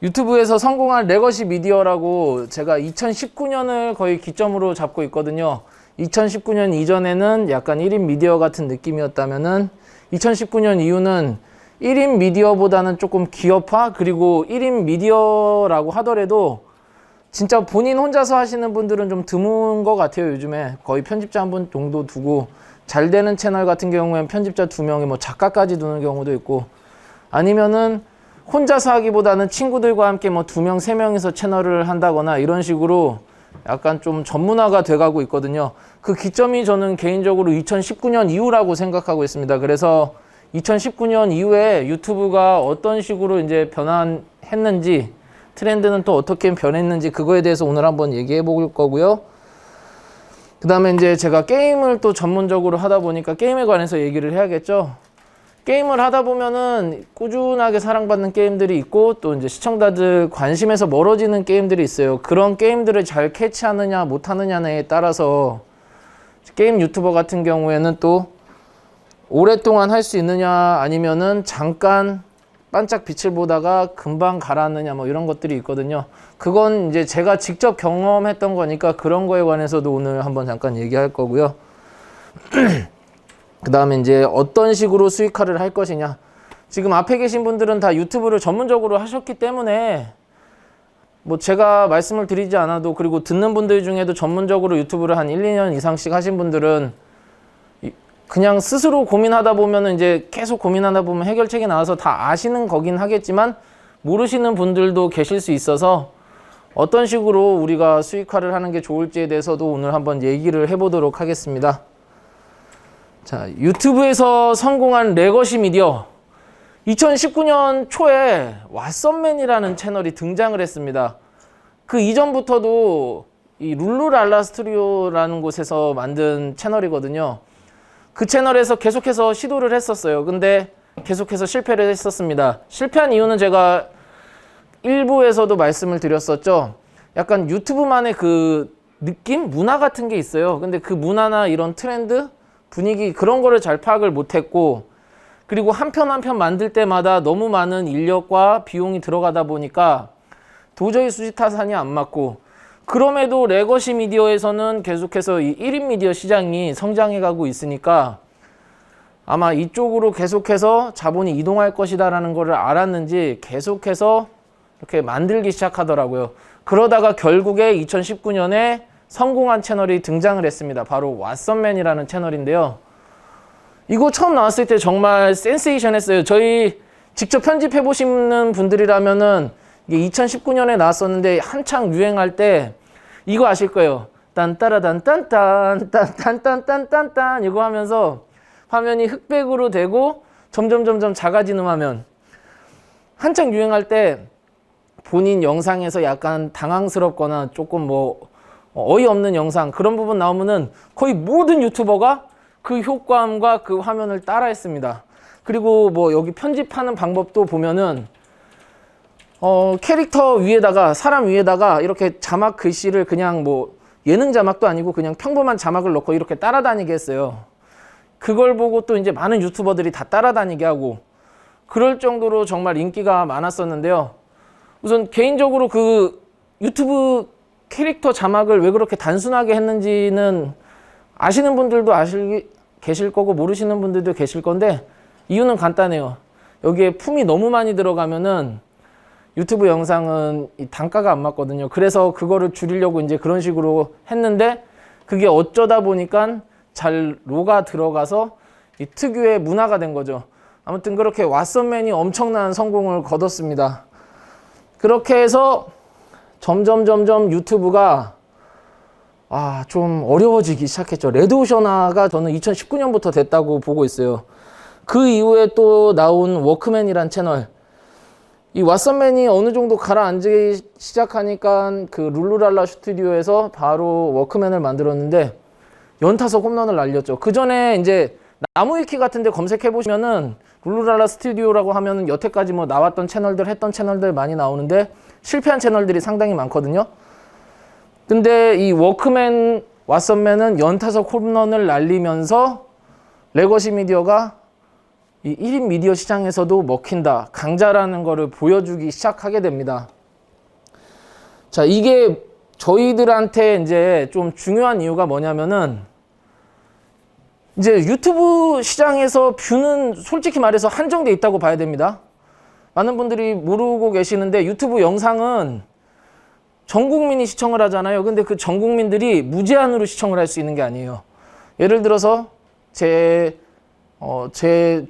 유튜브에서 성공한 레거시 미디어라고 제가 2019년을 거의 기점으로 잡고 있거든요. 2019년 이전에는 약간 1인 미디어 같은 느낌이었다면은 2019년 이후는 1인 미디어보다는 조금 기업화, 그리고 1인 미디어라고 하더라도 진짜 본인 혼자서 하시는 분들은 좀 드문 것 같아요. 요즘에 거의 편집자 한 분 정도 두고, 잘 되는 채널 같은 경우에는 편집자 2명에 뭐 작가까지 두는 경우도 있고, 아니면은 혼자서 하기보다는 친구들과 함께 뭐 2명, 3명이서 채널을 한다거나 이런 식으로 약간 좀 전문화가 돼가고 있거든요. 그 기점이 저는 개인적으로 2019년 이후라고 생각하고 있습니다. 그래서 2019년 이후에 유튜브가 어떤 식으로 이제 변화했는지, 트렌드는 또 어떻게 변했는지, 그거에 대해서 오늘 한번 얘기해 볼 거고요. 그 다음에 이제 제가 게임을 또 전문적으로 하다 보니까 게임에 관해서 얘기를 해야겠죠. 게임을 하다 보면은 꾸준하게 사랑받는 게임들이 있고, 또 이제 시청자들 관심에서 멀어지는 게임들이 있어요. 그런 게임들을 잘 캐치하느냐 못하느냐에 따라서 게임 유튜버 같은 경우에는 또 오랫동안 할 수 있느냐, 아니면은 잠깐 반짝 빛을 보다가 금방 가라앉느냐, 뭐 이런 것들이 있거든요. 그건 이제 제가 직접 경험했던 거니까 그런 거에 관해서도 오늘 한번 잠깐 얘기할 거고요. 그 다음에 이제 어떤 식으로 수익화를 할 것이냐. 지금 앞에 계신 분들은 다 유튜브를 전문적으로 하셨기 때문에 뭐 제가 말씀을 드리지 않아도, 그리고 듣는 분들 중에도 전문적으로 유튜브를 한 1, 2년 이상씩 하신 분들은 그냥 스스로 고민하다 보면은 이제 계속 고민하다 보면 해결책이 나와서 다 아시는 거긴 하겠지만, 모르시는 분들도 계실 수 있어서 어떤 식으로 우리가 수익화를 하는 게 좋을지에 대해서도 오늘 한번 얘기를 해보도록 하겠습니다. 자, 유튜브에서 성공한 레거시 미디어. 2019년 초에 왓썸맨이라는 채널이 등장을 했습니다. 그 이전부터도 이 룰루랄라 스튜디오라는 곳에서 만든 채널이거든요. 그 채널에서 계속해서 시도를 했었어요. 근데 계속해서 실패를 했었습니다. 실패한 이유는 제가 일부에서도 말씀을 드렸었죠. 약간 유튜브만의 그 느낌? 문화 같은 게 있어요. 근데 그 문화나 이런 트렌드? 분위기, 그런 거를 잘 파악을 못했고, 그리고 한 편 한 편 만들 때마다 너무 많은 인력과 비용이 들어가다 보니까 도저히 수지타산이 안 맞고, 그럼에도 레거시 미디어에서는 계속해서 이 1인 미디어 시장이 성장해 가고 있으니까 아마 이쪽으로 계속해서 자본이 이동할 것이다 라는 거를 알았는지 계속해서 이렇게 만들기 시작하더라고요. 그러다가 결국에 2019년에 성공한 채널이 등장을 했습니다. 바로 왓썸맨이라는 채널인데요. 이거 처음 나왔을 때 정말 센세이션 했어요. 저희 직접 편집해 보시는 분들이라면은 이게 2019년에 나왔었는데 한창 유행할 때 이거 아실 거예요. 딴따라단딴딴 딴딴딴딴딴딴 이거 하면서 화면이 흑백으로 되고 점점 작아지는 화면. 한창 유행할 때 본인 영상에서 약간 당황스럽거나 조금 뭐 어이없는 영상, 그런 부분 나오면은 거의 모든 유튜버가 그 효과음과 그 화면을 따라 했습니다. 그리고 뭐 여기 편집하는 방법도 보면은 캐릭터 위에다가, 사람 위에다가 이렇게 자막 글씨를 그냥 뭐 예능 자막도 아니고 그냥 평범한 자막을 넣고 이렇게 따라다니게 했어요. 그걸 보고 또 이제 많은 유튜버들이 다 따라다니게 하고, 그럴 정도로 정말 인기가 많았었는데요. 우선 개인적으로 그 유튜브 캐릭터 자막을 왜 그렇게 단순하게 했는지는 아시는 분들도 계실 거고 모르시는 분들도 계실 건데, 이유는 간단해요. 여기에 품이 너무 많이 들어가면은 유튜브 영상은 이 단가가 안 맞거든요. 그래서 그거를 줄이려고 이제 그런 식으로 했는데, 그게 어쩌다 보니까 잘 녹아 들어가서 이 특유의 문화가 된 거죠. 아무튼 그렇게 왓썸맨이 엄청난 성공을 거뒀습니다. 그렇게 해서 점점 유튜브가 좀 어려워지기 시작했죠. 레드오션화가 저는 2019년부터 됐다고 보고 있어요. 그 이후에 또 나온 워크맨이란 채널. 이 왓썸맨이 어느 정도 가라앉기 시작하니까 그 룰루랄라 스튜디오에서 바로 워크맨을 만들었는데 연타석 홈런을 날렸죠. 그 전에 이제 나무위키 같은 데 검색해 보시면은 룰루랄라 스튜디오라고 하면은 여태까지 뭐 나왔던 채널들, 했던 채널들 많이 나오는데 실패한 채널들이 상당히 많거든요. 근데 이 워크맨, 왓썸맨은 연타석 홈런을 날리면서 레거시 미디어가 이 1인 미디어 시장에서도 먹힌다, 강자라는 거를 보여주기 시작하게 됩니다. 자, 이게 저희들한테 이제 좀 중요한 이유가 뭐냐면은 이제 유튜브 시장에서 뷰는 솔직히 말해서 한정돼 있다고 봐야 됩니다. 많은 분들이 모르고 계시는데 유튜브 영상은 전 국민이 시청을 하잖아요. 근데 그 전 국민들이 무제한으로 시청을 할 수 있는 게 아니에요. 예를 들어서 제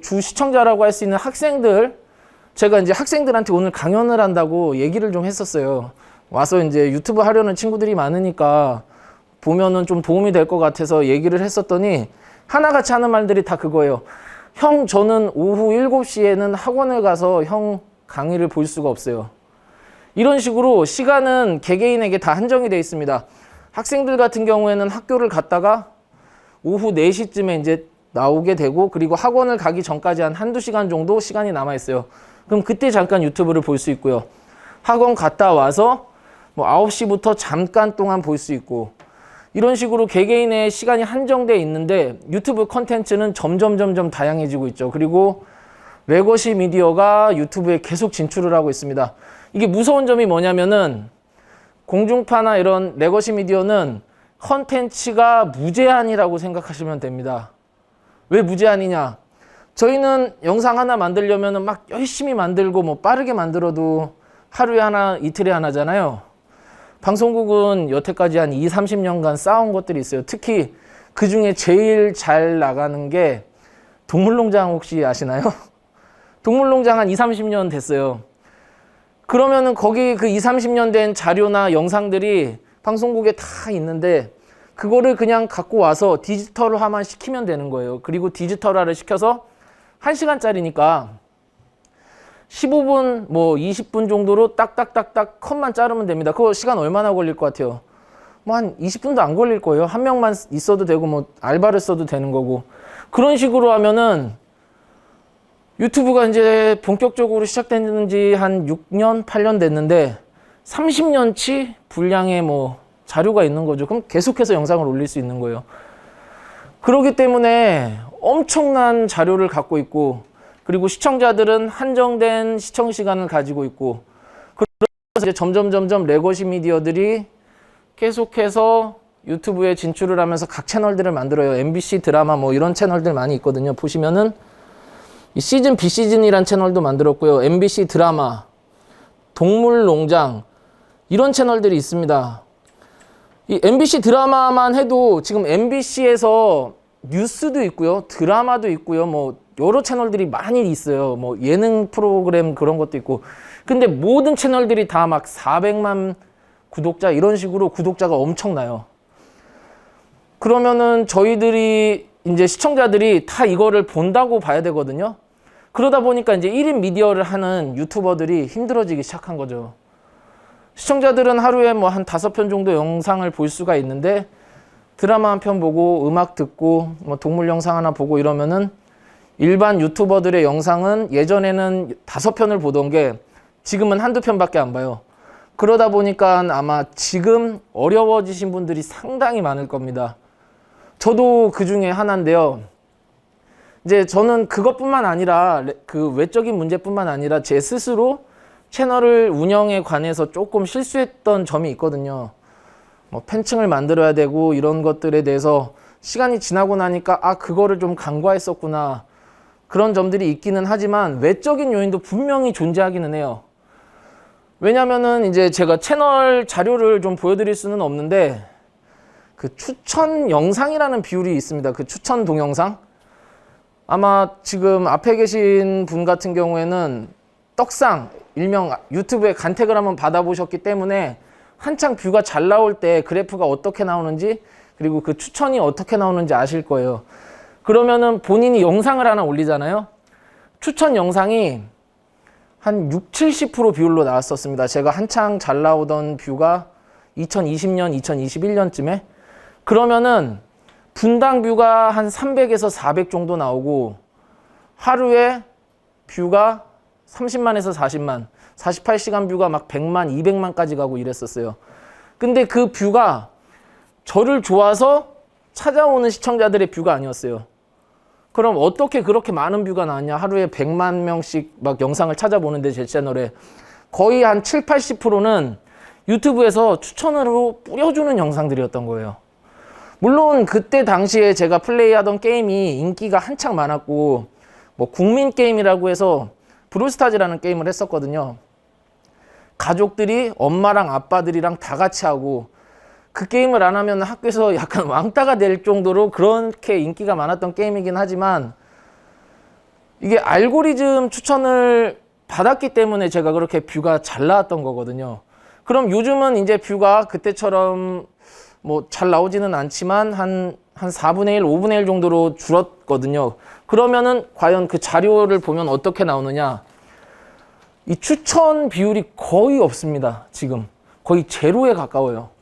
주 시청자라고 할 수 있는 학생들, 제가 이제 학생들한테 오늘 강연을 한다고 얘기를 좀 했었어요. 와서 이제 유튜브 하려는 친구들이 많으니까 보면은 좀 도움이 될 것 같아서 얘기를 했었더니 하나같이 하는 말들이 다 그거예요. 형, 저는 오후 7시에는 학원을 가서 형 강의를 볼 수가 없어요. 이런 식으로 시간은 개개인에게 다 한정이 되어 있습니다. 학생들 같은 경우에는 학교를 갔다가 오후 4시쯤에 이제 나오게 되고, 그리고 학원을 가기 전까지 한 한두 시간 정도 시간이 남아 있어요. 그럼 그때 잠깐 유튜브를 볼 수 있고요. 학원 갔다 와서 뭐 9시부터 잠깐 동안 볼 수 있고, 이런 식으로 개개인의 시간이 한정되어 있는데 유튜브 컨텐츠는 점점 다양해지고 있죠. 그리고 레거시 미디어가 유튜브에 계속 진출을 하고 있습니다. 이게 무서운 점이 뭐냐면은 공중파나 이런 레거시 미디어는 컨텐츠가 무제한이라고 생각하시면 됩니다. 왜 무제한이냐? 저희는 영상 하나 만들려면은 막 열심히 만들고 뭐 빠르게 만들어도 하루에 하나, 이틀에 하나잖아요. 방송국은 여태까지 한 20-30년간 쌓아온 것들이 있어요. 특히 그 중에 제일 잘 나가는 게 동물농장, 혹시 아시나요? 동물농장 한 20-30년 됐어요. 그러면은 거기 그 20-30년 된 자료나 영상들이 방송국에 다 있는데 그거를 그냥 갖고 와서 디지털화만 시키면 되는 거예요. 그리고 디지털화를 시켜서 1시간짜리니까 15분, 뭐 20분 정도로 딱딱딱딱 컷만 자르면 됩니다. 그거 시간 얼마나 걸릴 것 같아요? 뭐 한 20분도 안 걸릴 거예요. 한 명만 있어도 되고 뭐 알바를 써도 되는 거고. 그런 식으로 하면은 유튜브가 이제 본격적으로 시작된 지 한 6년, 8년 됐는데 30년치 분량의 뭐 자료가 있는 거죠. 그럼 계속해서 영상을 올릴 수 있는 거예요. 그렇기 때문에 엄청난 자료를 갖고 있고, 그리고 시청자들은 한정된 시청 시간을 가지고 있고, 그래서 이제 점점 레거시 미디어들이 계속해서 유튜브에 진출을 하면서 각 채널들을 만들어요. MBC 드라마 뭐 이런 채널들 많이 있거든요. 보시면은 이 시즌 B시즌이란 채널도 만들었고요. MBC 드라마, 동물농장 이런 채널들이 있습니다. 이 MBC 드라마만 해도 지금 MBC에서 뉴스도 있고요. 드라마도 있고요. 뭐 여러 채널들이 많이 있어요. 뭐 예능 프로그램 그런 것도 있고. 근데 모든 채널들이 다 막 400만 구독자 이런 식으로 구독자가 엄청나요. 그러면은 저희들이 이제 시청자들이 다 이거를 본다고 봐야 되거든요. 그러다 보니까 이제 1인 미디어를 하는 유튜버들이 힘들어지기 시작한 거죠. 시청자들은 하루에 뭐 한 5편 정도 영상을 볼 수가 있는데 드라마 한 편 보고 음악 듣고 뭐 동물 영상 하나 보고 이러면은 일반 유튜버들의 영상은 예전에는 5편을 보던 게 지금은 한두 편밖에 안 봐요. 그러다 보니까 아마 지금 어려워지신 분들이 상당히 많을 겁니다. 저도 그 중에 하나인데요. 이제 저는 그것뿐만 아니라 그 외적인 문제뿐만 아니라 제 스스로 채널을 운영에 관해서 조금 실수했던 점이 있거든요. 뭐 팬층을 만들어야 되고 이런 것들에 대해서 시간이 지나고 나니까 아, 그거를 좀 간과했었구나. 그런 점들이 있기는 하지만 외적인 요인도 분명히 존재하기는 해요. 왜냐면은 이제 제가 채널 자료를 좀 보여드릴 수는 없는데 그 추천 영상이라는 비율이 있습니다. 그 추천 동영상. 아마 지금 앞에 계신 분 같은 경우에는 떡상, 일명 유튜브에 간택을 한번 받아보셨기 때문에 한창 뷰가 잘 나올 때 그래프가 어떻게 나오는지 그리고 그 추천이 어떻게 나오는지 아실 거예요. 그러면은 본인이 영상을 하나 올리잖아요. 추천 영상이 한 60-70% 비율로 나왔었습니다. 제가 한창 잘 나오던 뷰가 2020년, 2021년쯤에. 그러면은 분당 뷰가 한 300에서 400 정도 나오고 하루에 뷰가 30만에서 40만, 48시간 뷰가 막 100만, 200만까지 가고 이랬었어요. 근데 그 뷰가 저를 좋아서 찾아오는 시청자들의 뷰가 아니었어요. 그럼 어떻게 그렇게 많은 뷰가 나왔냐? 하루에 100만 명씩 막 영상을 찾아보는데 제 채널에 거의 한 7, 80%는 유튜브에서 추천으로 뿌려주는 영상들이었던 거예요. 물론 그때 당시에 제가 플레이하던 게임이 인기가 한창 많았고 뭐 국민 게임이라고 해서 브롤스타즈라는 게임을 했었거든요. 가족들이 엄마랑 아빠들이랑 다 같이 하고 그 게임을 안 하면 학교에서 약간 왕따가 될 정도로 그렇게 인기가 많았던 게임이긴 하지만 이게 알고리즘 추천을 받았기 때문에 제가 그렇게 뷰가 잘 나왔던 거거든요. 그럼 요즘은 이제 뷰가 그때처럼 뭐 잘 나오지는 않지만 한 4분의 1, 5분의 1 정도로 줄었거든요. 그러면은 과연 그 자료를 보면 어떻게 나오느냐? 이 추천 비율이 거의 없습니다. 지금 거의 제로에 가까워요.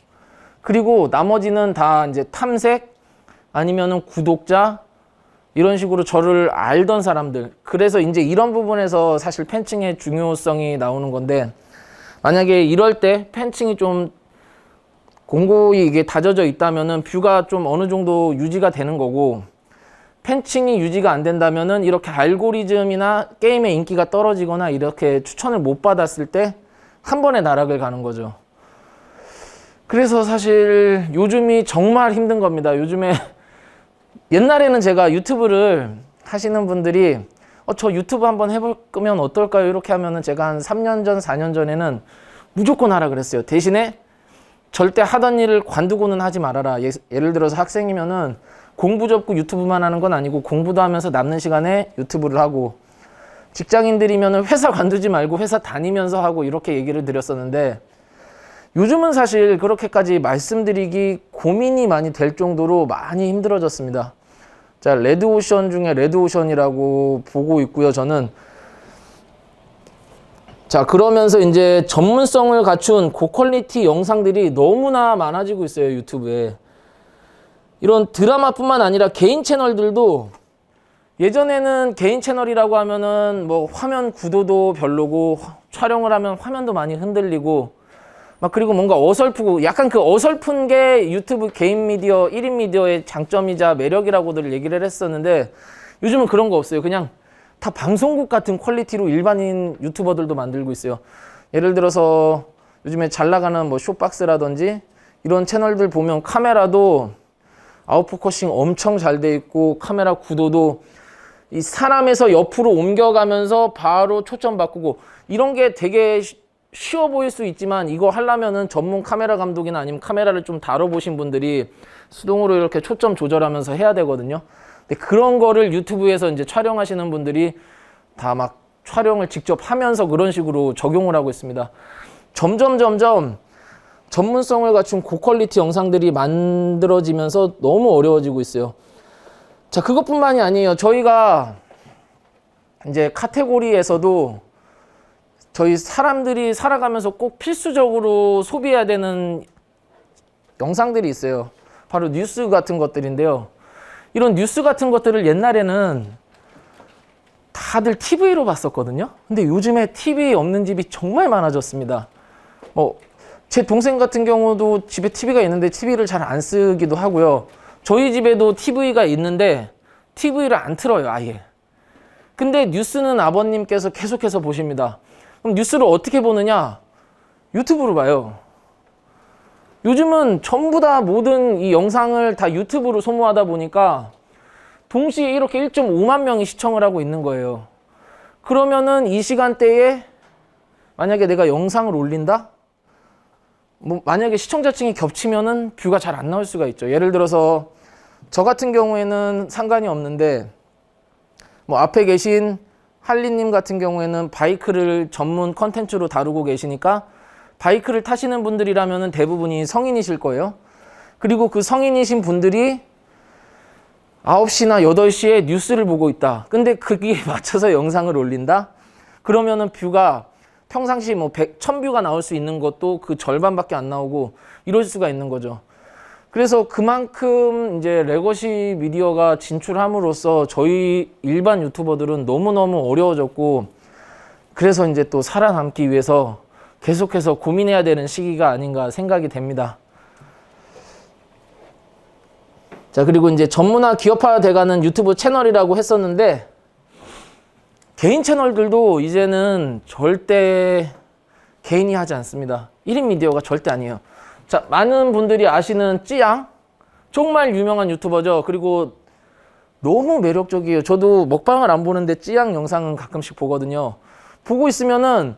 그리고 나머지는 다 이제 탐색 아니면은 구독자 이런 식으로 저를 알던 사람들. 그래서 이제 이런 부분에서 사실 팬층의 중요성이 나오는 건데 만약에 이럴 때 팬층이 좀 공고히 이게 다져져 있다면은 뷰가 좀 어느 정도 유지가 되는 거고 팬층이 유지가 안 된다면은 이렇게 알고리즘이나 게임의 인기가 떨어지거나 이렇게 추천을 못 받았을 때 한 번에 나락을 가는 거죠. 그래서 사실 요즘이 정말 힘든 겁니다. 요즘에 옛날에는 제가 유튜브를 하시는 분들이 저 유튜브 한번 해볼 거면 어떨까요? 이렇게 하면은 제가 한 3년 전, 4년 전에는 무조건 하라 그랬어요. 대신에 절대 하던 일을 관두고는 하지 말아라. 예를 들어서 학생이면은 공부 접고 유튜브만 하는 건 아니고 공부도 하면서 남는 시간에 유튜브를 하고 직장인들이면은 회사 관두지 말고 회사 다니면서 하고 이렇게 얘기를 드렸었는데 요즘은 사실 그렇게까지 말씀드리기 고민이 많이 될 정도로 많이 힘들어졌습니다. 자, 레드오션 중에 레드오션이라고 보고 있고요, 저는. 자, 그러면서 이제 전문성을 갖춘 고퀄리티 영상들이 너무나 많아지고 있어요, 유튜브에. 이런 드라마뿐만 아니라 개인 채널들도 예전에는 개인 채널이라고 하면은 뭐 화면 구도도 별로고 촬영을 하면 화면도 많이 흔들리고 막 그리고 뭔가 어설프고 약간 그 어설픈 게 유튜브 개인 미디어 1인 미디어의 장점이자 매력이라고들 얘기를 했었는데 요즘은 그런 거 없어요. 그냥 다 방송국 같은 퀄리티로 일반인 유튜버들도 만들고 있어요. 예를 들어서 요즘에 잘 나가는 뭐 쇼박스라든지 이런 채널들 보면 카메라도 아웃포커싱 엄청 잘 돼 있고 카메라 구도도 이 사람에서 옆으로 옮겨가면서 바로 초점 바꾸고 이런 게 되게 쉬워 보일 수 있지만 이거 하려면은 전문 카메라 감독이나 아니면 카메라를 좀 다뤄보신 분들이 수동으로 이렇게 초점 조절하면서 해야 되거든요. 근데 그런 거를 유튜브에서 이제 촬영하시는 분들이 다 막 촬영을 직접 하면서 그런 식으로 적용을 하고 있습니다. 점점 전문성을 갖춘 고퀄리티 영상들이 만들어지면서 너무 어려워지고 있어요. 자, 그것뿐만이 아니에요. 저희가 이제 카테고리에서도 저희 사람들이 살아가면서 꼭 필수적으로 소비해야 되는 영상들이 있어요. 바로 뉴스 같은 것들인데요. 이런 뉴스 같은 것들을 옛날에는 다들 TV로 봤었거든요. 근데 요즘에 TV 없는 집이 정말 많아졌습니다. 제 동생 같은 경우도 집에 TV가 있는데 TV를 잘 안 쓰기도 하고요. 저희 집에도 TV가 있는데 TV를 안 틀어요, 아예. 근데 뉴스는 아버님께서 계속해서 보십니다. 그럼 뉴스를 어떻게 보느냐? 유튜브로 봐요. 요즘은 전부 다 모든 이 영상을 다 유튜브로 소모하다 보니까 동시에 이렇게 1.5만 명이 시청을 하고 있는 거예요. 그러면은 이 시간대에 만약에 내가 영상을 올린다? 만약에 시청자층이 겹치면은 뷰가 잘 안 나올 수가 있죠. 예를 들어서 저 같은 경우에는 상관이 없는데 앞에 계신 할리님 같은 경우에는 바이크를 전문 컨텐츠로 다루고 계시니까 바이크를 타시는 분들이라면 대부분이 성인이실 거예요. 그리고 그 성인이신 분들이 9시나 8시에 뉴스를 보고 있다. 근데 거기에 맞춰서 영상을 올린다? 그러면은 뷰가 평상시 1000뷰가 나올 수 있는 것도 그 절반밖에 안 나오고 이럴 수가 있는 거죠. 그래서 그만큼 이제 레거시 미디어가 진출함으로써 저희 일반 유튜버들은 너무너무 어려워졌고 그래서 이제 또 살아남기 위해서 계속해서 고민해야 되는 시기가 아닌가 생각이 됩니다. 자, 그리고 이제 전문화 기업화 돼가는 유튜브 채널이라고 했었는데, 개인 채널들도 이제는 절대 개인이 하지 않습니다. 1인 미디어가 절대 아니에요. 자, 많은 분들이 아시는 찌양, 정말 유명한 유튜버죠. 그리고 너무 매력적이에요. 저도 먹방을 안 보는데 찌양 영상은 가끔씩 보거든요. 보고 있으면은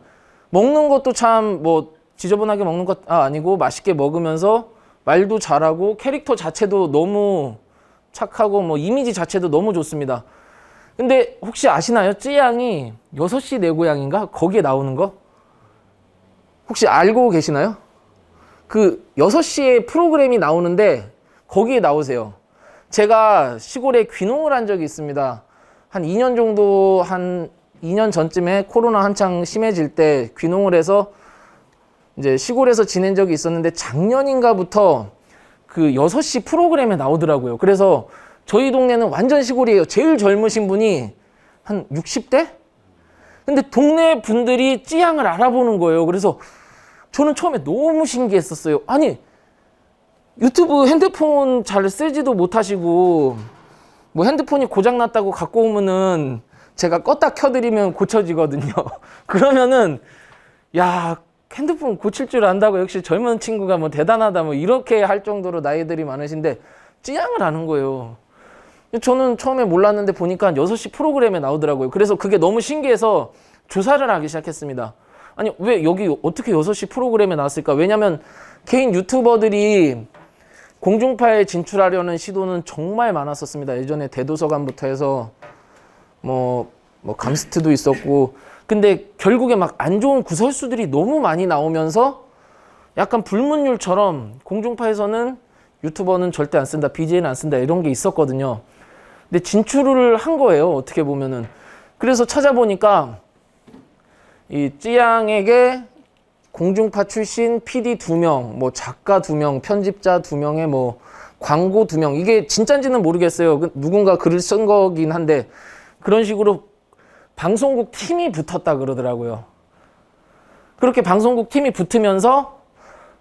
먹는 것도 참 뭐 지저분하게 먹는 것 아니고 맛있게 먹으면서 말도 잘하고 캐릭터 자체도 너무 착하고 뭐 이미지 자체도 너무 좋습니다. 근데 혹시 아시나요? 찌양이 6시 내 고향인가? 거기에 나오는 거? 혹시 알고 계시나요? 그 6시에 프로그램이 나오는데 거기에 나오세요. 제가 시골에 귀농을 한 적이 있습니다. 한 2년 정도, 한 2년 전쯤에 코로나 한창 심해질 때 귀농을 해서 이제 시골에서 지낸 적이 있었는데 작년인가부터 그 6시 프로그램에 나오더라고요. 그래서 저희 동네는 완전 시골이에요. 제일 젊으신 분이 한 60대? 근데 동네 분들이 찌양을 알아보는 거예요. 그래서 저는 처음에 너무 신기했었어요. 아니, 유튜브 핸드폰 잘 쓰지도 못하시고 뭐 핸드폰이 고장났다고 갖고 오면은 제가 껐다 켜드리면 고쳐지거든요. 그러면은 야, 핸드폰 고칠 줄 안다고 역시 젊은 친구가 뭐 대단하다 뭐 이렇게 할 정도로 나이들이 많으신데 찌양을 아는 거예요. 저는 처음에 몰랐는데 보니까 6시 프로그램에 나오더라고요. 그래서 그게 너무 신기해서 조사를 하기 시작했습니다. 아니, 왜 여기 어떻게 6시 프로그램에 나왔을까? 왜냐면 개인 유튜버들이 공중파에 진출하려는 시도는 정말 많았었습니다. 예전에 대도서관부터 해서 뭐 감스트도 있었고, 근데 결국에 막 안 좋은 구설수들이 너무 많이 나오면서 약간 불문율처럼 공중파에서는 유튜버는 절대 안 쓴다, BJ는 안 쓴다 이런 게 있었거든요. 근데 진출을 한 거예요, 어떻게 보면은. 그래서 찾아보니까 이 찌양에게 공중파 출신 PD 2명, 뭐 작가 2명, 편집자 2명에 뭐 광고 2명, 이게 진짜인지는 모르겠어요. 누군가 글을 쓴 거긴 한데 그런 식으로 방송국 팀이 붙었다 그러더라고요. 그렇게 방송국 팀이 붙으면서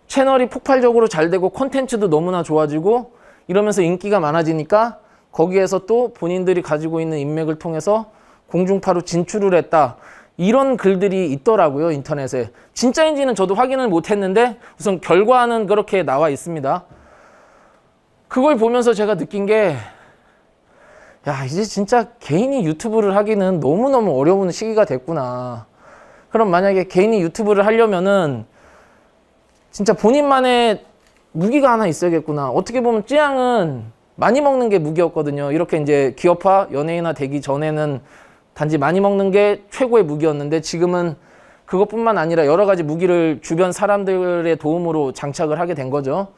채널이 폭발적으로 잘 되고 콘텐츠도 너무나 좋아지고 이러면서 인기가 많아지니까 거기에서 또 본인들이 가지고 있는 인맥을 통해서 공중파로 진출을 했다. 이런 글들이 있더라고요, 인터넷에. 진짜인지는 저도 확인을 못했는데 우선 결과는 그렇게 나와 있습니다. 그걸 보면서 제가 느낀 게, 야, 이제 진짜 개인이 유튜브를 하기는 너무너무 어려운 시기가 됐구나. 그럼 만약에 개인이 유튜브를 하려면은 진짜 본인만의 무기가 하나 있어야겠구나. 어떻게 보면 찌양은 많이 먹는 게 무기였거든요. 이렇게 이제 기업화, 연예인화 되기 전에는 단지 많이 먹는 게 최고의 무기였는데 지금은 그것뿐만 아니라 여러 가지 무기를 주변 사람들의 도움으로 장착을 하게 된 거죠.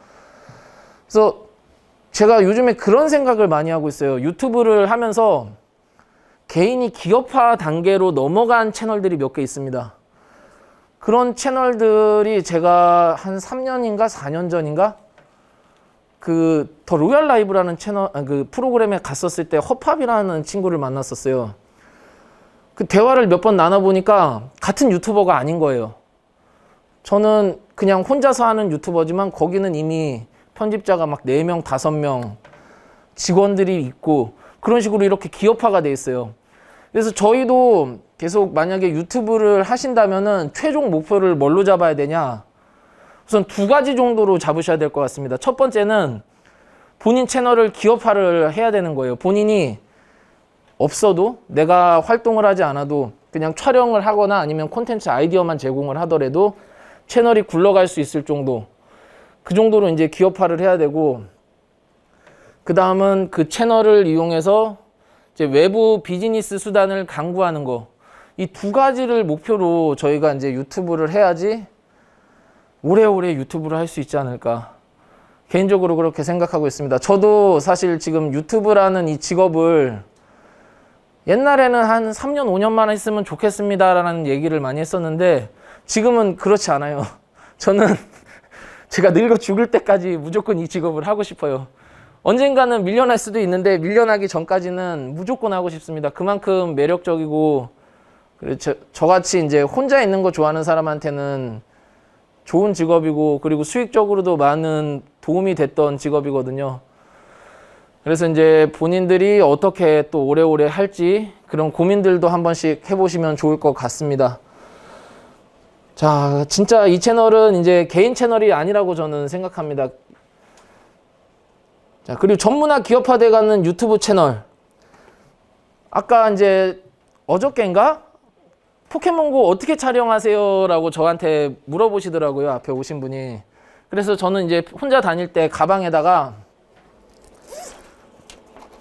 그래서 제가 요즘에 그런 생각을 많이 하고 있어요. 유튜브를 하면서 개인이 기업화 단계로 넘어간 채널들이 몇 개 있습니다. 그런 채널들이 제가 한 3년인가 4년 전인가 그 더 로얄 라이브라는 채널, 그 프로그램에 갔었을 때 허팝이라는 친구를 만났었어요. 그 대화를 몇 번 나눠보니까 같은 유튜버가 아닌 거예요. 저는 그냥 혼자서 하는 유튜버지만 거기는 이미 편집자가 막 4명, 5명 직원들이 있고 그런 식으로 이렇게 기업화가 돼 있어요. 그래서 저희도 계속 만약에 유튜브를 하신다면은 최종 목표를 뭘로 잡아야 되냐? 우선 2가지 정도로 잡으셔야 될 것 같습니다. 첫 번째는 본인 채널을 기업화를 해야 되는 거예요. 본인이 없어도 내가 활동을 하지 않아도 그냥 촬영을 하거나 아니면 콘텐츠 아이디어만 제공을 하더라도 채널이 굴러갈 수 있을 정도, 그 정도로 이제 기업화를 해야 되고, 그 다음은 그 채널을 이용해서 이제 외부 비즈니스 수단을 강구하는 거, 이 2가지를 목표로 저희가 이제 유튜브를 해야지 오래오래 유튜브를 할 수 있지 않을까, 개인적으로 그렇게 생각하고 있습니다. 저도 사실 지금 유튜브라는 이 직업을 옛날에는 한 3년, 5년만 했으면 좋겠습니다라는 얘기를 많이 했었는데 지금은 그렇지 않아요. 저는 제가 늙어 죽을 때까지 무조건 이 직업을 하고 싶어요. 언젠가는 밀려날 수도 있는데 밀려나기 전까지는 무조건 하고 싶습니다. 그만큼 매력적이고, 저같이 이제 혼자 있는 거 좋아하는 사람한테는 좋은 직업이고, 그리고 수익적으로도 많은 도움이 됐던 직업이거든요. 그래서 이제 본인들이 어떻게 또 오래오래 할지 그런 고민들도 한 번씩 해보시면 좋을 것 같습니다. 자, 진짜 이 채널은 이제 개인 채널이 아니라고 저는 생각합니다. 자, 그리고 전문화 기업화돼가는 유튜브 채널. 아까 이제 어저께인가? 포켓몬고 어떻게 촬영하세요? 라고 저한테 물어보시더라고요. 앞에 오신 분이. 그래서 저는 이제 혼자 다닐 때 가방에다가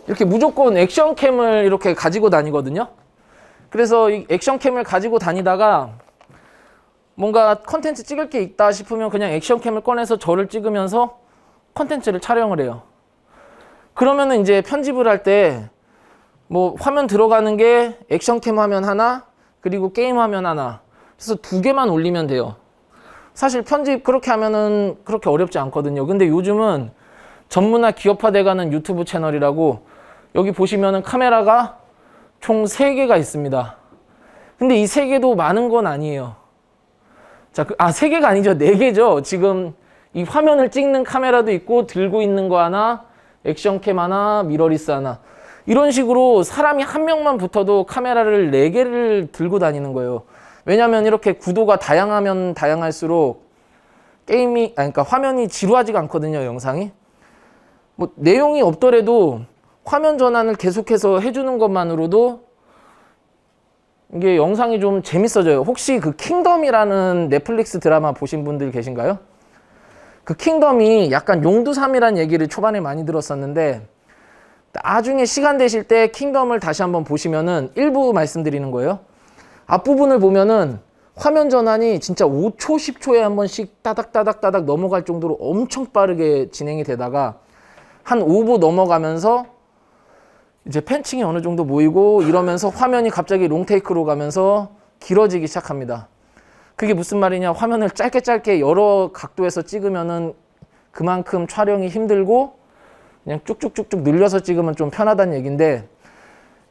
이렇게 무조건 액션캠을 이렇게 가지고 다니거든요. 그래서 이 액션캠을 가지고 다니다가 뭔가 컨텐츠 찍을 게 있다 싶으면 그냥 액션캠을 꺼내서 저를 찍으면서 컨텐츠를 촬영을 해요. 그러면은 이제 편집을 할 때 뭐 화면 들어가는 게 액션캠 화면 하나, 그리고 게임 화면 하나. 그래서 2개만 올리면 돼요. 사실 편집 그렇게 하면은 그렇게 어렵지 않거든요. 근데 요즘은 전문화 기업화돼가는 유튜브 채널이라고 여기 보시면은 카메라가 총 3개가 있습니다. 근데 이 3개도 많은 건 아니에요. 자, 3개가 아니죠. 4개죠. 지금 이 화면을 찍는 카메라도 있고 들고 있는 거 하나, 액션캠 하나, 미러리스 하나. 이런 식으로 사람이 한 명만 붙어도 카메라를 4개를 들고 다니는 거예요. 왜냐면 이렇게 구도가 다양하면 다양할수록 그러니까 화면이 지루하지가 않거든요, 영상이. 뭐 내용이 없더라도 화면 전환을 계속해서 해주는 것만으로도 이게 영상이 좀 재밌어져요. 혹시 그 킹덤이라는 넷플릭스 드라마 보신 분들 계신가요? 그 킹덤이 약간 용두삼이라는 얘기를 초반에 많이 들었었는데 나중에 시간 되실 때 킹덤을 다시 한번 보시면은 일부 말씀드리는 거예요. 앞부분을 보면은 화면 전환이 진짜 5초, 10초에 한 번씩 따닥따닥따닥 넘어갈 정도로 엄청 빠르게 진행이 되다가 한 5부 넘어가면서 이제 팬층이 어느 정도 모이고 이러면서 화면이 갑자기 롱테이크로 가면서 길어지기 시작합니다. 그게 무슨 말이냐? 화면을 짧게 여러 각도에서 찍으면은 그만큼 촬영이 힘들고 그냥 쭉쭉쭉쭉 늘려서 찍으면 좀 편하다는 얘기인데,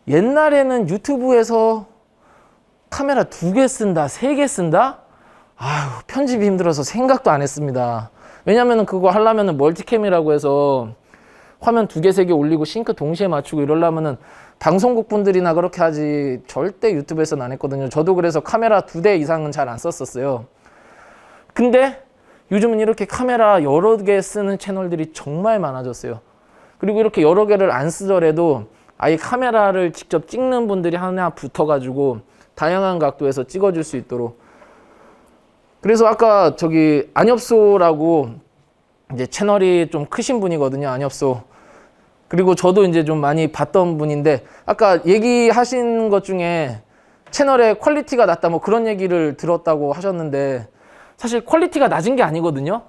옛날에는 유튜브에서 카메라 2개 쓴다, 3개 쓴다? 아유, 편집이 힘들어서 생각도 안 했습니다. 왜냐면은 그거 하려면은 멀티캠이라고 해서 화면 2개, 3개 올리고 싱크 동시에 맞추고 이러려면은 방송국 분들이나 그렇게 하지 절대 유튜브에서는 안 했거든요. 저도 그래서 카메라 2대 이상은 잘 안 썼었어요. 근데 요즘은 이렇게 카메라 여러 개 쓰는 채널들이 정말 많아졌어요. 그리고 이렇게 여러 개를 안 쓰더라도 아예 카메라를 직접 찍는 분들이 하나 붙어가지고 다양한 각도에서 찍어줄 수 있도록. 그래서 아까 저기 안엽소라고 이제 채널이 좀 크신 분이거든요. 안엽소. 그리고 저도 이제 좀 많이 봤던 분인데 아까 얘기하신 것 중에 채널의 퀄리티가 낮다 뭐 그런 얘기를 들었다고 하셨는데 사실 퀄리티가 낮은 게 아니거든요.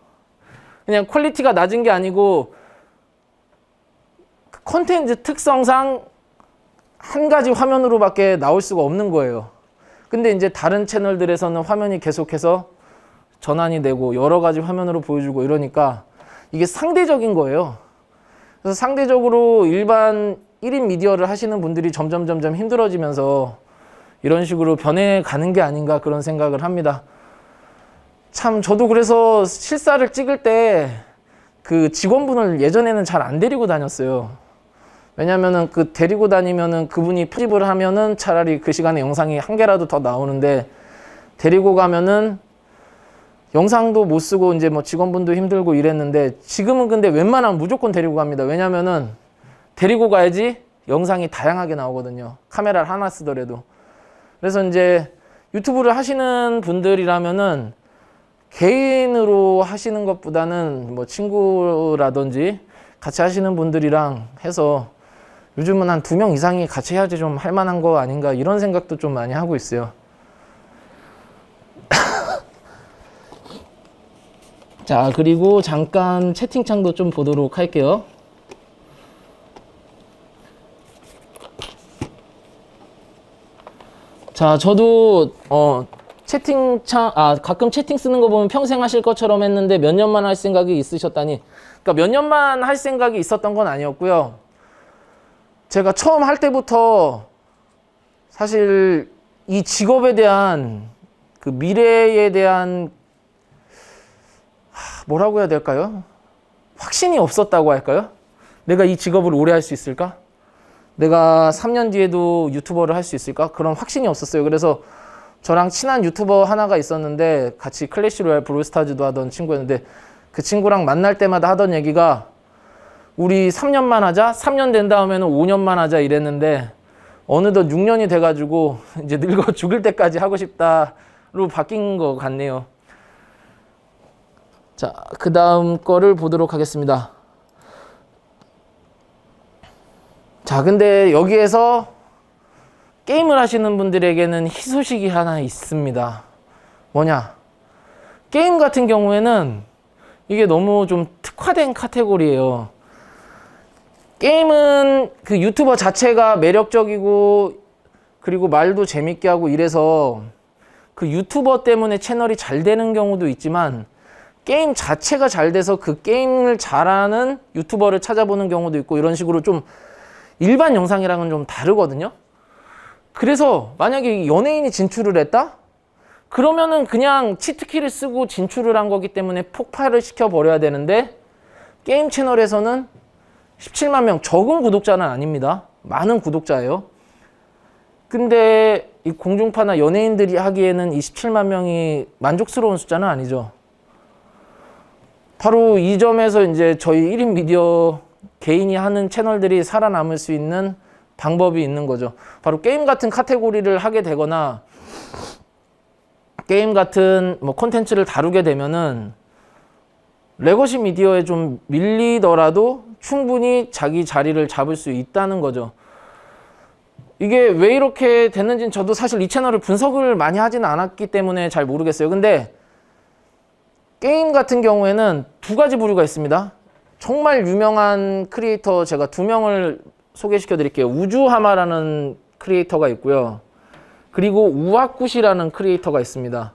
그냥 퀄리티가 낮은 게 아니고 콘텐츠 특성상 한 가지 화면으로밖에 나올 수가 없는 거예요. 근데 이제 다른 채널들에서는 화면이 계속해서 전환이 되고 여러 가지 화면으로 보여주고 이러니까 이게 상대적인 거예요. 그래서 상대적으로 일반 1인 미디어를 하시는 분들이 점점 힘들어지면서 이런 식으로 변해가는 게 아닌가 그런 생각을 합니다. 참 저도 그래서 실사를 찍을 때 그 직원분을 예전에는 잘 안 데리고 다녔어요. 왜냐면은 그 데리고 다니면은 그분이 편집을 하면은 차라리 그 시간에 영상이 한 개라도 더 나오는데 데리고 가면은 영상도 못 쓰고 이제 뭐 직원분도 힘들고 이랬는데 지금은 근데 웬만하면 무조건 데리고 갑니다. 왜냐면은 데리고 가야지 영상이 다양하게 나오거든요. 카메라를 하나 쓰더라도. 그래서 이제 유튜브를 하시는 분들이라면은 개인으로 하시는 것보다는 뭐 친구라든지 같이 하시는 분들이랑 해서 요즘은 한 2명 이상이 같이 해야지 좀 할만한 거 아닌가 이런 생각도 좀 많이 하고 있어요. 자, 그리고 잠깐 채팅창도 좀 보도록 할게요. 자, 저도 채팅창 가끔 채팅 쓰는 거 보면 평생 하실 것처럼 했는데 몇 년만 할 생각이 있으셨다니. 그러니까 몇 년만 할 생각이 있었던 건 아니었고요. 제가 처음 할 때부터 사실 이 직업에 대한 그 미래에 대한 뭐라고 해야 될까요? 확신이 없었다고 할까요? 내가 이 직업을 오래 할 수 있을까? 내가 3년 뒤에도 유튜버를 할 수 있을까? 그런 확신이 없었어요. 그래서 저랑 친한 유튜버 하나가 있었는데 같이 클래시 로얄 브롤스타즈도 하던 친구였는데 그 친구랑 만날 때마다 하던 얘기가 우리 3년만 하자, 3년 된 다음에는 5년만 하자 이랬는데 어느덧 6년이 돼가지고 이제 늙어 죽을 때까지 하고 싶다로 바뀐 것 같네요. 자, 그 다음 거를 보도록 하겠습니다. 자, 근데 여기에서 게임을 하시는 분들에게는 희소식이 하나 있습니다. 뭐냐? 게임 같은 경우에는 이게 너무 좀 특화된 카테고리예요. 게임은 그 유튜버 자체가 매력적이고 그리고 말도 재밌게 하고 이래서 그 유튜버 때문에 채널이 잘 되는 경우도 있지만 게임 자체가 잘 돼서 그 게임을 잘하는 유튜버를 찾아보는 경우도 있고 이런 식으로 좀 일반 영상이랑은 좀 다르거든요. 그래서 만약에 연예인이 진출을 했다? 그러면은 그냥 치트키를 쓰고 진출을 한 거기 때문에 폭발을 시켜버려야 되는데 게임 채널에서는 17만 명, 적은 구독자는 아닙니다. 많은 구독자예요. 근데 이 공중파나 연예인들이 하기에는 27만 명이 만족스러운 숫자는 아니죠. 바로 이 점에서 이제 저희 1인 미디어 개인이 하는 채널들이 살아남을 수 있는 방법이 있는 거죠. 바로 게임 같은 카테고리를 하게 되거나 게임 같은 뭐 콘텐츠를 다루게 되면은 레거시 미디어에 좀 밀리더라도 충분히 자기 자리를 잡을 수 있다는 거죠. 이게 왜 이렇게 됐는지는 저도 사실 이 채널을 분석을 많이 하지는 않았기 때문에 잘 모르겠어요. 근데 게임 같은 경우에는 두 가지 부류가 있습니다. 정말 유명한 크리에이터 제가 2명을 소개시켜 드릴게요. 우주하마라는 크리에이터가 있고요. 그리고 우아쿠시라는 크리에이터가 있습니다.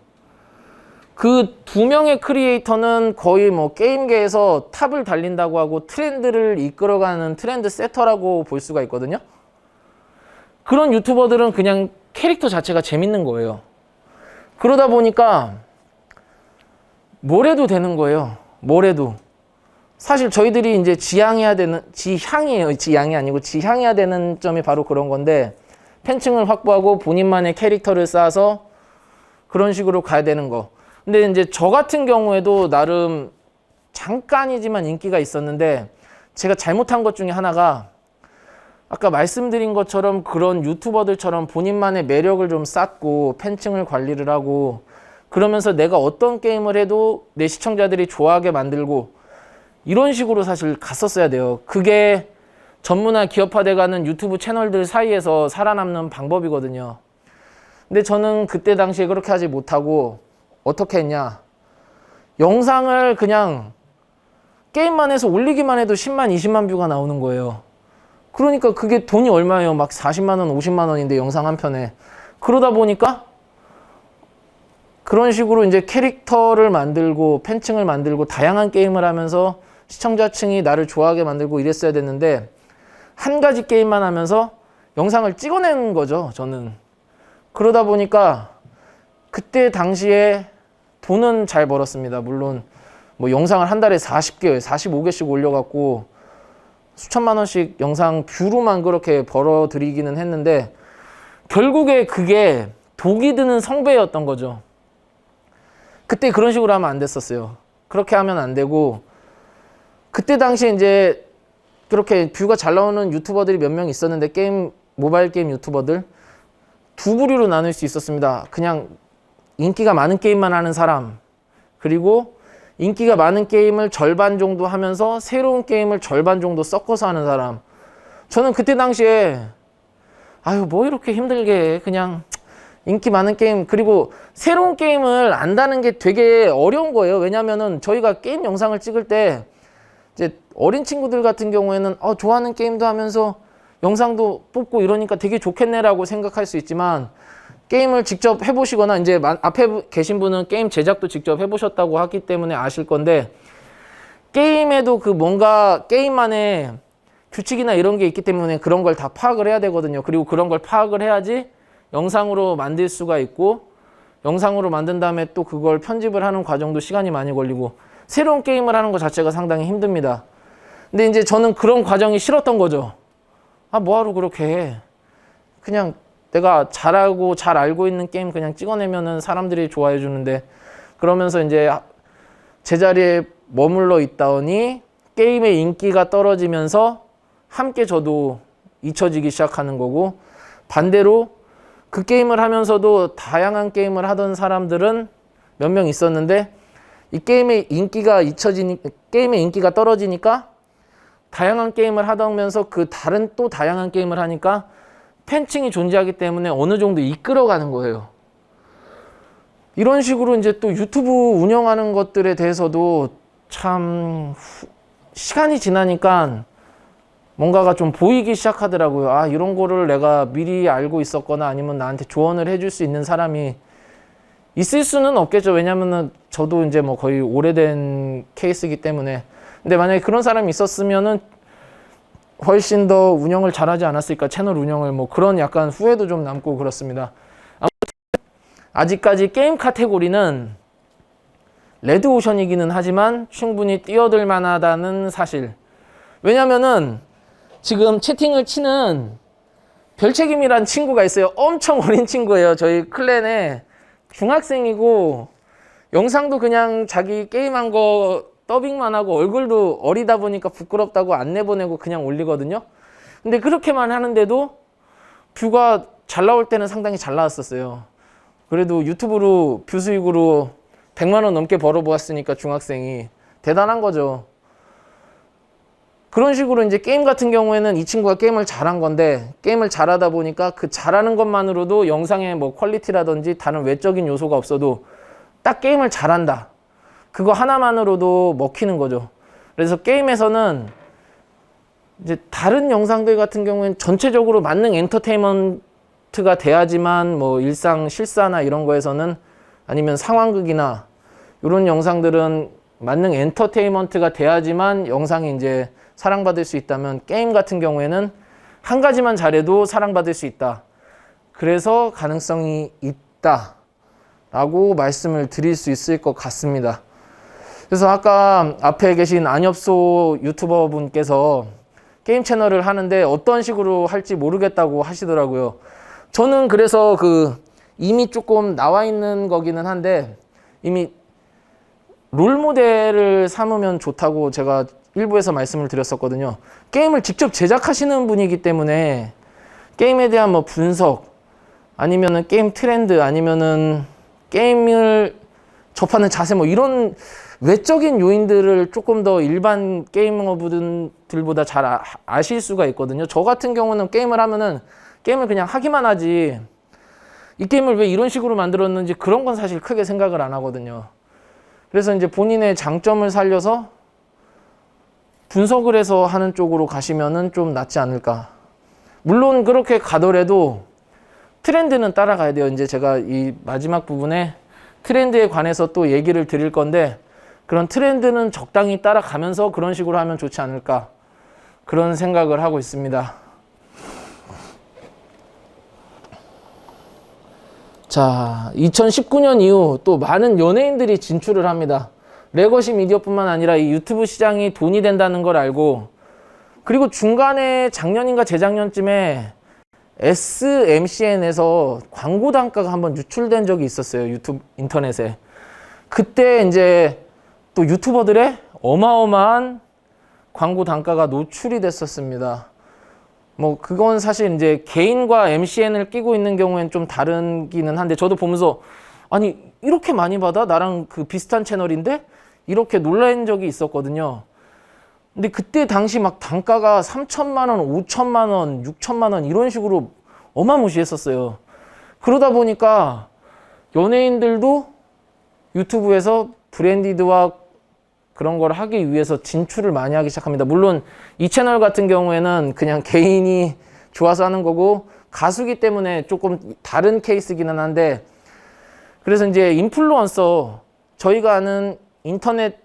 그 2명의 크리에이터는 거의 뭐 게임계에서 탑을 달린다고 하고 트렌드를 이끌어가는 트렌드 세터라고 볼 수가 있거든요. 그런 유튜버들은 그냥 캐릭터 자체가 재밌는 거예요. 그러다 보니까 뭘 해도 되는 거예요. 뭘 해도. 사실 저희들이 이제 지향해야 되는, 지향이에요. 지향이 아니고 지향해야 되는 점이 바로 그런 건데 팬층을 확보하고 본인만의 캐릭터를 쌓아서 그런 식으로 가야 되는 거. 근데 이제 저 같은 경우에도 나름 잠깐이지만 인기가 있었는데 제가 잘못한 것 중에 하나가 아까 말씀드린 것처럼 그런 유튜버들처럼 본인만의 매력을 좀 쌓고 팬층을 관리를 하고 그러면서 내가 어떤 게임을 해도 내 시청자들이 좋아하게 만들고 이런 식으로 사실 갔었어야 돼요. 그게 전문화 기업화돼가는 유튜브 채널들 사이에서 살아남는 방법이거든요. 근데 저는 그때 당시에 그렇게 하지 못하고 어떻게 했냐. 영상을 그냥 게임만 해서 올리기만 해도 10만, 20만 뷰가 나오는 거예요. 그러니까 그게 돈이 얼마예요? 막 40만 원, 50만 원인데 영상 한 편에. 그러다 보니까 그런 식으로 이제 캐릭터를 만들고 팬층을 만들고 다양한 게임을 하면서 시청자층이 나를 좋아하게 만들고 이랬어야 됐는데 한 가지 게임만 하면서 영상을 찍어내는 거죠, 저는. 그러다 보니까 그때 당시에 돈은 잘 벌었습니다. 물론 뭐 영상을 한 달에 40개, 45개씩 올려갖고 수천만 원씩 영상 뷰로만 그렇게 벌어들이기는 했는데 결국에 그게 독이 드는 성배였던 거죠. 그때 그런 식으로 하면 안 됐었어요. 그렇게 하면 안 되고 그때 당시에 이제 그렇게 뷰가 잘 나오는 유튜버들이 몇 명 있었는데 모바일 게임 유튜버들 두 부류로 나눌 수 있었습니다. 그냥 인기가 많은 게임만 하는 사람 그리고 인기가 많은 게임을 절반 정도 하면서 새로운 게임을 절반 정도 섞어서 하는 사람. 저는 그때 당시에 아유 뭐 이렇게 힘들게 해. 그냥 인기 많은 게임 그리고 새로운 게임을 안다는 게 되게 어려운 거예요. 왜냐면은 저희가 게임 영상을 찍을 때 이제 어린 친구들 같은 경우에는 좋아하는 게임도 하면서 영상도 뽑고 이러니까 되게 좋겠네라고 생각할 수 있지만 게임을 직접 해보시거나 이제 앞에 계신 분은 게임 제작도 직접 해보셨다고 하기 때문에 아실 건데 게임에도 그 뭔가 게임만의 규칙이나 이런 게 있기 때문에 그런 걸 다 파악을 해야 되거든요. 그리고 그런 걸 파악을 해야지 영상으로 만들 수가 있고 영상으로 만든 다음에 또 그걸 편집을 하는 과정도 시간이 많이 걸리고 새로운 게임을 하는 것 자체가 상당히 힘듭니다. 근데 이제 저는 그런 과정이 싫었던 거죠. 아, 뭐하러 그렇게 해. 그냥 내가 잘하고 잘 알고 있는 게임 그냥 찍어내면은 사람들이 좋아해 주는데, 그러면서 이제 제자리에 머물러 있다더니 게임의 인기가 떨어지면서 함께 저도 잊혀지기 시작하는 거고, 반대로 그 게임을 하면서도 다양한 게임을 하던 사람들은 몇 명 있었는데, 이 게임의 인기가 게임의 인기가 떨어지니까 다양한 게임을 하면서 그 다른 또 다양한 게임을 하니까 팬층이 존재하기 때문에 어느 정도 이끌어가는 거예요. 이런 식으로 이제 또 유튜브 운영하는 것들에 대해서도 참 시간이 지나니까 뭔가가 좀 보이기 시작하더라고요. 아, 이런 거를 내가 미리 알고 있었거나 아니면 나한테 조언을 해줄 수 있는 사람이 있을 수는 없겠죠. 왜냐면은 저도 이제 뭐 거의 오래된 케이스이기 때문에. 근데 만약에 그런 사람이 있었으면은 훨씬 더 운영을 잘하지 않았을까, 채널 운영을. 뭐 그런 약간 후회도 좀 남고 그렇습니다. 아무튼 아직까지 게임 카테고리는 레드오션이기는 하지만 충분히 뛰어들 만하다는 사실. 왜냐면은 지금 채팅을 치는 별책임이란 친구가 있어요. 엄청 어린 친구예요. 저희 클랜에 중학생이고, 영상도 그냥 자기 게임한 거 더빙만 하고 얼굴도 어리다 보니까 부끄럽다고 안 내보내고 그냥 올리거든요. 근데 그렇게만 하는데도 뷰가 잘 나올 때는 상당히 잘 나왔었어요. 그래도 유튜브로 뷰 수익으로 100만 원 넘게 벌어보았으니까 중학생이 대단한 거죠. 그런 식으로 이제 게임 같은 경우에는 이 친구가 게임을 잘한 건데, 게임을 잘하다 보니까 그 잘하는 것만으로도 영상의 뭐 퀄리티라든지 다른 외적인 요소가 없어도 딱 게임을 잘한다, 그거 하나만으로도 먹히는 거죠. 그래서 게임에서는 이제 다른 영상들 같은 경우에는 전체적으로 만능 엔터테인먼트가 돼야지만, 뭐 일상 실사나 이런 거에서는, 아니면 상황극이나 이런 영상들은 만능 엔터테인먼트가 돼야지만 영상이 이제 사랑받을 수 있다면, 게임 같은 경우에는 한 가지만 잘해도 사랑받을 수 있다. 그래서 가능성이 있다 라고 말씀을 드릴 수 있을 것 같습니다. 그래서 아까 앞에 계신 안엽소 유튜버 분께서 게임 채널을 하는데 어떤 식으로 할지 모르겠다고 하시더라고요. 저는 그래서 이미 조금 나와 있는 거기는 한데, 이미 롤모델을 삼으면 좋다고 제가 일부에서 말씀을 드렸었거든요. 게임을 직접 제작하시는 분이기 때문에 게임에 대한 뭐 분석, 아니면은 게임 트렌드, 아니면은 게임을 접하는 자세, 뭐 이런 외적인 요인들을 조금 더 일반 게이머분들보다 잘 아실 수가 있거든요. 저 같은 경우는 게임을 하면은 게임을 그냥 하기만 하지, 이 게임을 왜 이런 식으로 만들었는지 그런 건 사실 크게 생각을 안 하거든요. 그래서 이제 본인의 장점을 살려서 분석을 해서 하는 쪽으로 가시면은 좀 낫지 않을까. 물론 그렇게 가더라도 트렌드는 따라가야 돼요. 이제 제가 이 마지막 부분에 트렌드에 관해서 또 얘기를 드릴 건데, 그런 트렌드는 적당히 따라가면서 그런 식으로 하면 좋지 않을까, 그런 생각을 하고 있습니다. 자, 2019년 이후 또 많은 연예인들이 진출을 합니다. 레거시 미디어뿐만 아니라 이 유튜브 시장이 돈이 된다는 걸 알고, 그리고 중간에 작년인가 재작년쯤에 SMCN에서 광고 단가가 한번 유출된 적이 있었어요. 유튜브 인터넷에. 그때 이제 또 유튜버들의 어마어마한 광고 단가가 노출이 됐었습니다. 뭐 그건 사실 이제 개인과 MCN을 끼고 있는 경우엔 좀 다르기는 한데, 저도 보면서 아니 이렇게 많이 받아? 나랑 그 비슷한 채널인데? 이렇게 놀란 적이 있었거든요. 근데 그때 당시 막 단가가 3천만 원, 5천만 원, 6천만 원 이런 식으로 어마무시했었어요. 그러다 보니까 연예인들도 유튜브에서 브랜디드와 그런 걸 하기 위해서 진출을 많이 하기 시작합니다. 물론 이 채널 같은 경우에는 그냥 개인이 좋아서 하는 거고, 가수기 때문에 조금 다른 케이스기는 한데, 그래서 이제 인플루언서, 저희가 아는 인터넷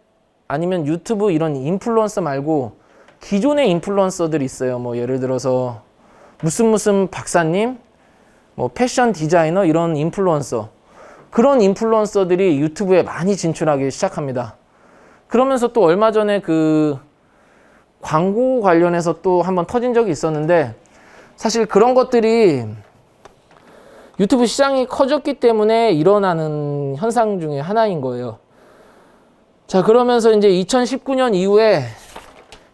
아니면 유튜브 이런 인플루언서 말고 기존의 인플루언서들이 있어요. 뭐 예를 들어서 무슨 박사님, 뭐 패션 디자이너, 이런 인플루언서, 그런 인플루언서들이 유튜브에 많이 진출하기 시작합니다. 그러면서 또 얼마 전에 그 광고 관련해서 또 한번 터진 적이 있었는데, 사실 그런 것들이 유튜브 시장이 커졌기 때문에 일어나는 현상 중에 하나인 거예요. 자, 그러면서 이제 2019년 이후에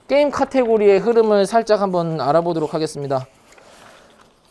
게임 카테고리의 흐름을 살짝 한번 알아보도록 하겠습니다.